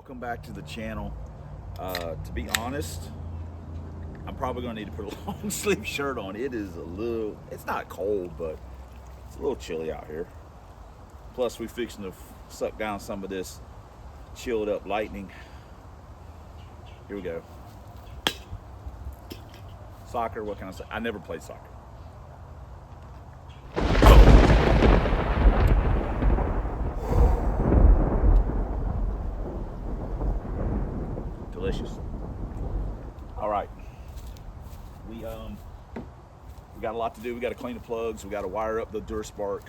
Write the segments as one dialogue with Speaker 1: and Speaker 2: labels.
Speaker 1: welcome back to the channel. To be honest, I'm probably gonna need to put a long sleeve shirt on. It is it's not cold, but it's a little chilly out here. Plus we're fixing to suck down some of this chilled up lightning. Here we go. Soccer, what can I say? I never played soccer. Delicious. All right, we got a lot to do. We got to clean the plugs. We got to wire up the duraspark.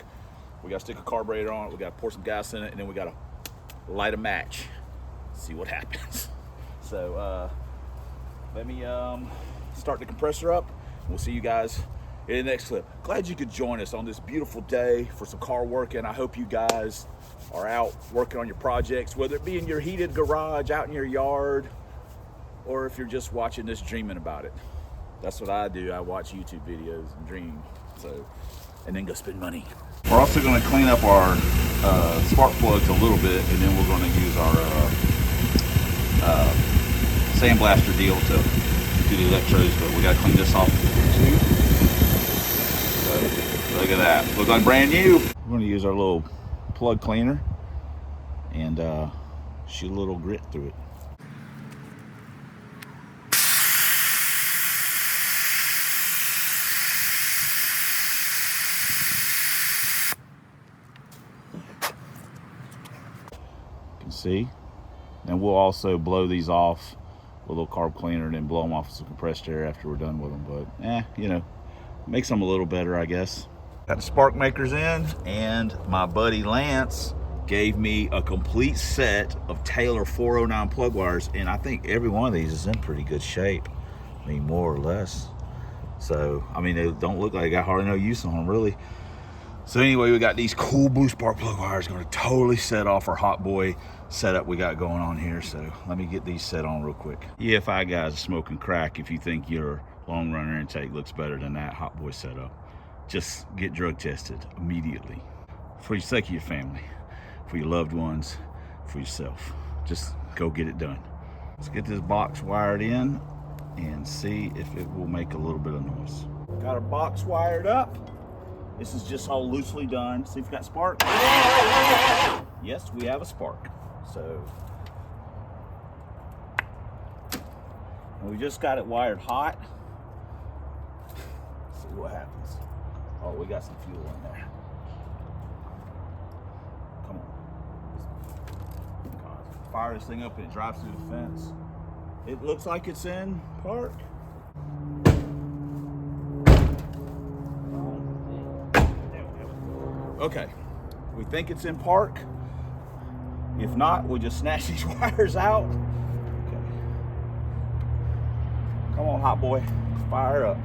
Speaker 1: We got to stick a carburetor on it. We got to pour some gas in it, and then we got to light a match. See what happens. So let me start the compressor up. We'll see you guys in the next clip. Glad you could join us on this beautiful day for some car working. I hope you guys are out working on your projects, whether it be in your heated garage, out in your yard, or if you're just watching this dreaming about it. That's what I do. I watch YouTube videos and dream, and then go spend money. We're also going to clean up our spark plugs a little bit, and then we're going to use our sandblaster deal to do the electrodes, but we got to clean this off too. So look at that. Look like brand new. We're going to use our little plug cleaner and shoot a little grit through it. You can see. And we'll also blow these off with a little carb cleaner and then blow them off with some compressed air after we're done with them. But you know, makes them a little better, I guess. Got the spark makers in, and my buddy Lance gave me a complete set of Taylor 409 plug wires, and I think every one of these is in pretty good shape. I mean, more or less. So, I mean, they don't look like they got hardly no use on them, really. So anyway, we got these cool blue spark plug wires going to totally set off our hot boy setup we got going on here. So let me get these set on real quick. EFI guys are smoking crack if you think your long runner intake looks better than that hot boy setup. Just get drug tested immediately. For the sake of your family, for your loved ones, for yourself. Just go get it done. Let's get this box wired in and see if it will make a little bit of noise. Got our box wired up. This is just all loosely done. See if we got spark. Yes, we have a spark. So we just got it wired hot. Let's see what happens. Oh, we got some fuel in there. Come on. Fire this thing up and it drives through the fence. It looks like it's in park. Okay, we think it's in park. If not, we'll just snatch these wires out. Okay. Come on, hot boy, fire up.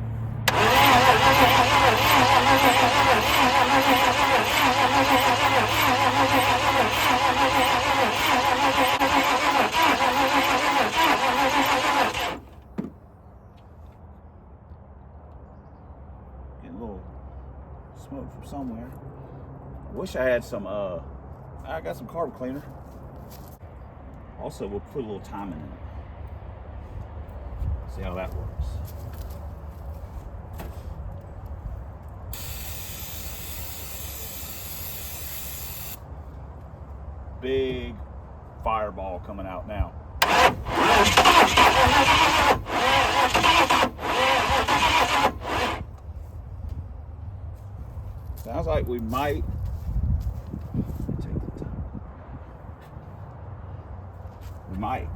Speaker 1: Getting a little smoke from somewhere. I wish I had some, I got some carb cleaner. Also, we'll put a little timing in it. See how that works. Big fireball coming out now. Sounds like we might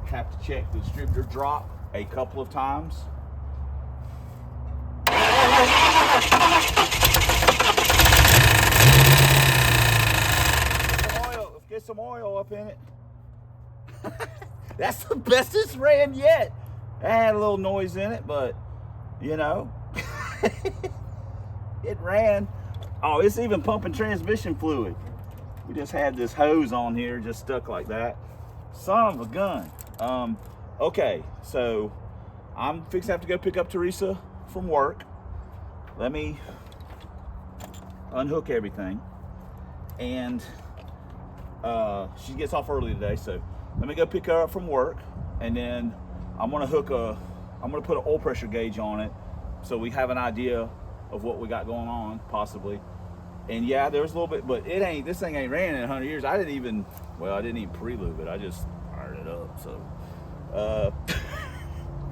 Speaker 1: have to check the distributor drop a couple of times. Let's get some oil up in it. That's the best it's ran yet. It had a little noise in it, but you know, it ran. Oh, it's even pumping transmission fluid. We just had this hose on here just stuck like that. Son of a gun. Okay, so I'm fixing to have to go pick up Teresa from work. Let me unhook everything. And she gets off early today, so let me go pick her up from work, and then I'm gonna put an oil pressure gauge on it so we have an idea of what we got going on, possibly. And yeah, there was a little bit, but this thing ain't ran in 100 years. I didn't even pre-lube it. I just fired it up, so.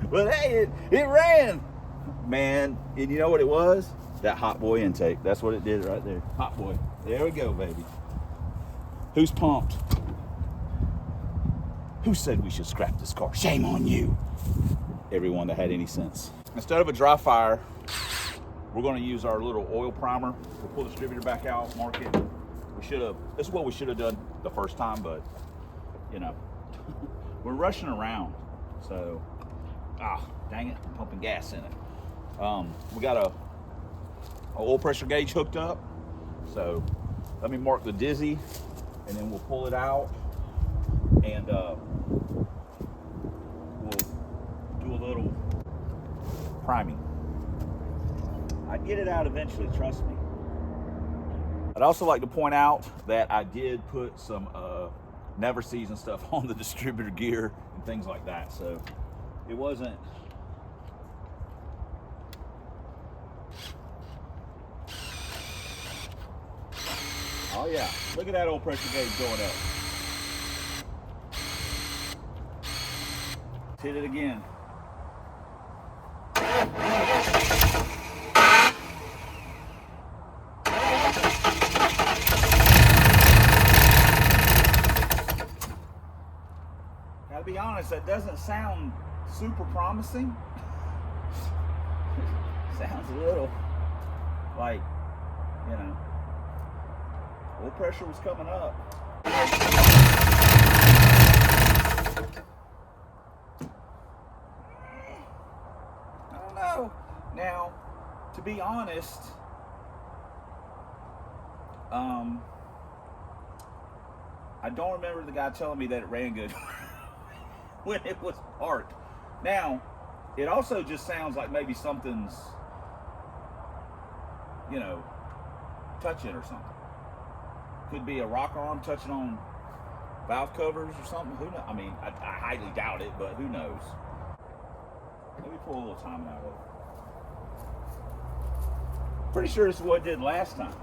Speaker 1: But hey, it ran, man. And you know what it was? That hot boy intake. That's what it did right there. Hot boy. There we go, baby. Who's pumped? Who said we should scrap this car? Shame on you. Everyone that had any sense. Instead of a dry fire, we're going to use our little oil primer. We'll pull the distributor back out, mark it. This is what we should have done the first time, but you know, we're rushing around. So, dang it, I'm pumping gas in it. We got a oil pressure gauge hooked up. So let me mark the dizzy, and then we'll pull it out, and we'll do a little priming. I get it out eventually, trust me. I'd also like to point out that I did put some never seasoned stuff on the distributor gear and things like that, so it wasn't. Oh yeah, look at that oil pressure gauge going up. Let's hit it again. Gotta be honest, that doesn't sound super promising. Sounds a little like, you know, oil pressure was coming up. I don't know. Now, to be honest, I don't remember the guy telling me that it ran good when it was parked. Now, it also just sounds like maybe something's, you know, touching or something. Could be a rock arm touching on valve covers or something. Who knows? I mean, I highly doubt it, but who knows? Let me pull a little timing out of it. Pretty sure this is what it did last time.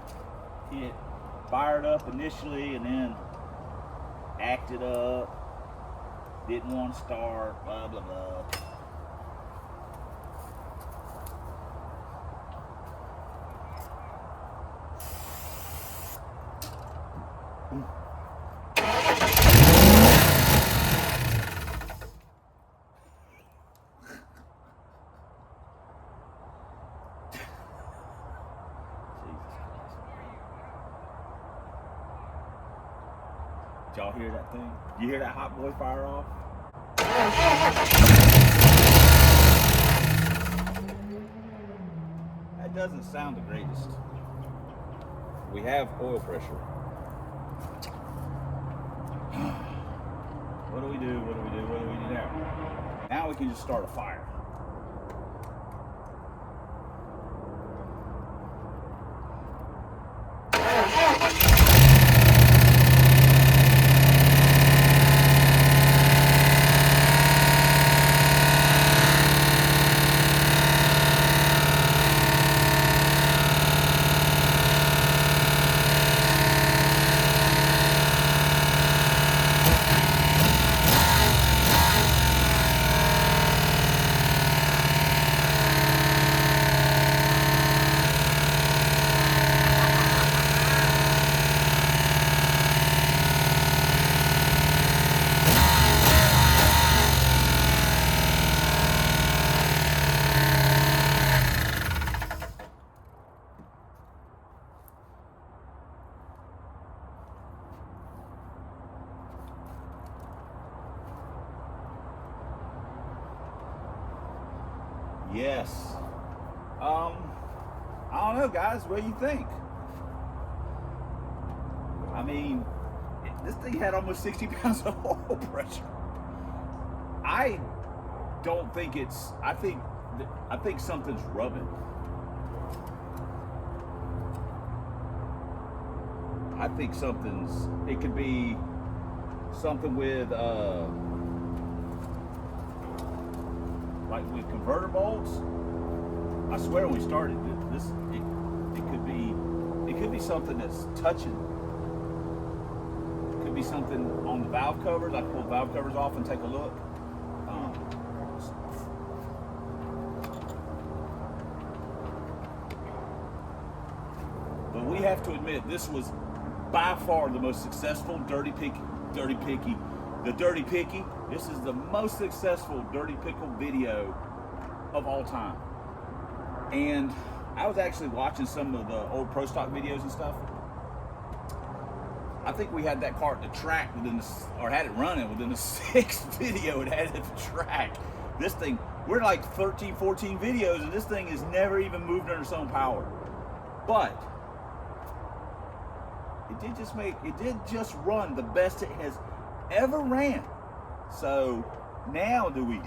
Speaker 1: It fired up initially and then acted up, didn't want to start, blah, blah, blah. Did y'all hear that thing? You hear that hot boy fire off? That doesn't sound the greatest. We have oil pressure. What do we do? What do we do? What do we do now? Now we can just start a fire. Yes. I don't know, guys. What do you think? I mean, this thing had almost 60 pounds of oil pressure. I don't think it's. I think something's rubbing. I think something's. It could be something with like with converter bolts. I swear when we started this, it could be something that's touching. It could be something on the valve covers. I pull the valve covers off and take a look. But we have to admit, this was by far the most successful Dirty Picky. This is the most successful Dirty Pickle video of all time. And I was actually watching some of the old Pro Stock videos and stuff. I think we had that car at the track within the, or had it running within the 6th video it had at the track. This thing, we're like 13, 14 videos, and this thing has never even moved under its own power. But it did just run the best it has ever ran. So now do we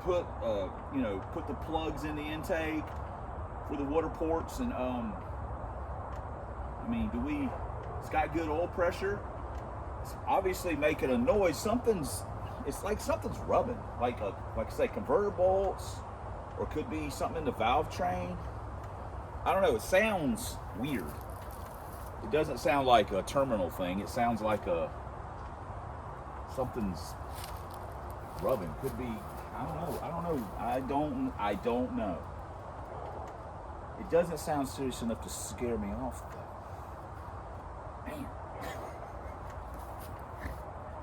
Speaker 1: put put the plugs in the intake for the water ports, and I mean, it's got good oil pressure. It's obviously making a noise. It's like something's rubbing, like say converter bolts, or it could be something in the valve train. I don't know, it sounds weird. It doesn't sound like a terminal thing. It sounds like something's rubbing. Could be, I don't know. It doesn't sound serious enough to scare me off though. Man.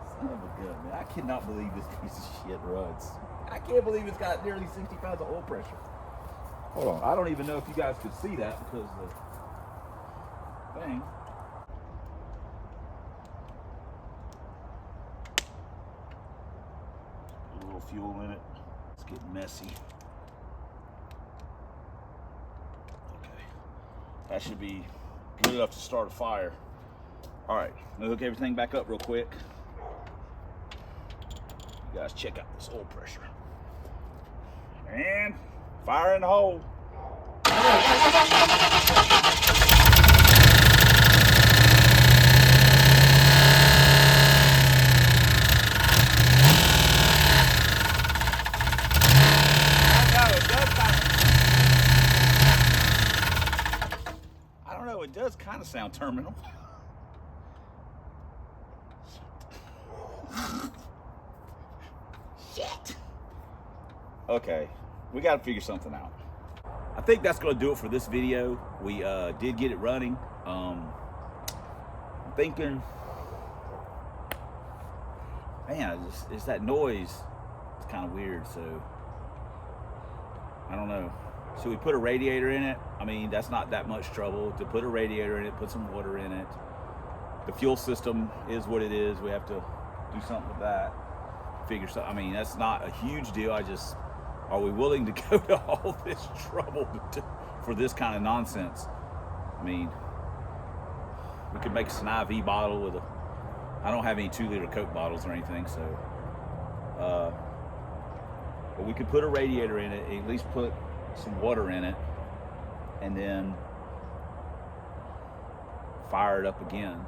Speaker 1: Son of a gun, man. I cannot believe this piece of shit runs. I can't believe it's got nearly 60 pounds of oil pressure. Hold on, I don't even know if you guys could see that because the thing. Put a little fuel in it. It's getting messy. Okay, that should be good enough to start a fire. All right, I'm gonna hook everything back up real quick. You guys check out this oil pressure. And fire in the hole. I don't know, it does kind of sound terminal. Shit. Okay, we got to figure something out. I think that's going to do it for this video. We did get it running. I'm thinking, man, it's that noise. It's kind of weird, so I don't know. Should we put a radiator in it? I mean, that's not that much trouble to put a radiator in it, put some water in it. The fuel system is what it is. We have to do something with that. Figure something. I mean, that's not a huge deal. Are we willing to go to all this trouble for this kind of nonsense? I mean, we could make an IV bottle with I don't have any 2-liter Coke bottles or anything, so, but we could put a radiator in it, at least put some water in it, and then fire it up again,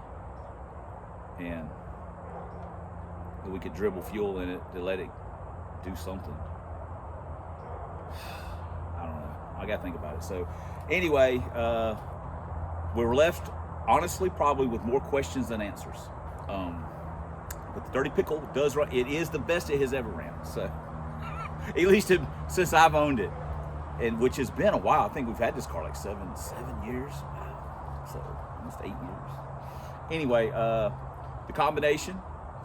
Speaker 1: and we could dribble fuel in it to let it do something. I don't know. I gotta think about it. So anyway, we're left, honestly, probably with more questions than answers. But the Dirty Pickle does run. It is the best it has ever ran. So at least since I've owned it, and which has been a while. I think we've had this car like seven years. Wow. So almost 8 years. Anyway, the combination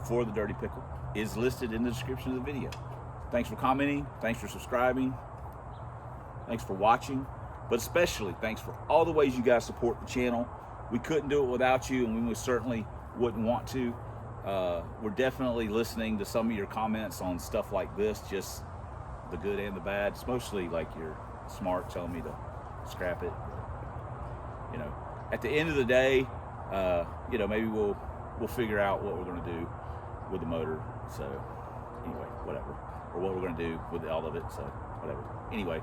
Speaker 1: for the Dirty Pickle is listed in the description of the video. Thanks for commenting. Thanks for subscribing. Thanks for watching, but especially thanks for all the ways you guys support the channel. We couldn't do it without you, and we certainly wouldn't want to. We're definitely listening to some of your comments on stuff like this, just the good and the bad. It's mostly like you're smart telling me to scrap it. You know, at the end of the day, you know, maybe we'll figure out what we're going to do with the motor. So anyway, whatever, or what we're going to do with all of it. So whatever. Anyway.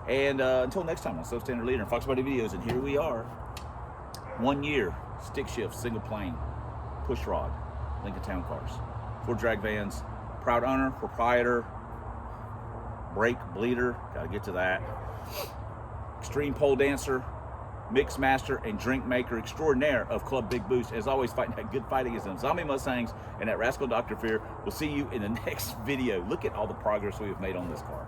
Speaker 1: And until next time on Substandard Leader and Fox Body Videos, and here we are, 1 year, stick shift, single plane, push rod. Lincoln Town Cars. 4 drag vans, proud owner, proprietor, brake bleeder, gotta get to that. Extreme pole dancer, mix master, and drink maker extraordinaire of Club Big Boost. As always, fighting that good fight against them zombie Mustangs and that rascal Dr. Fear. We'll see you in the next video. Look at all the progress we have made on this car.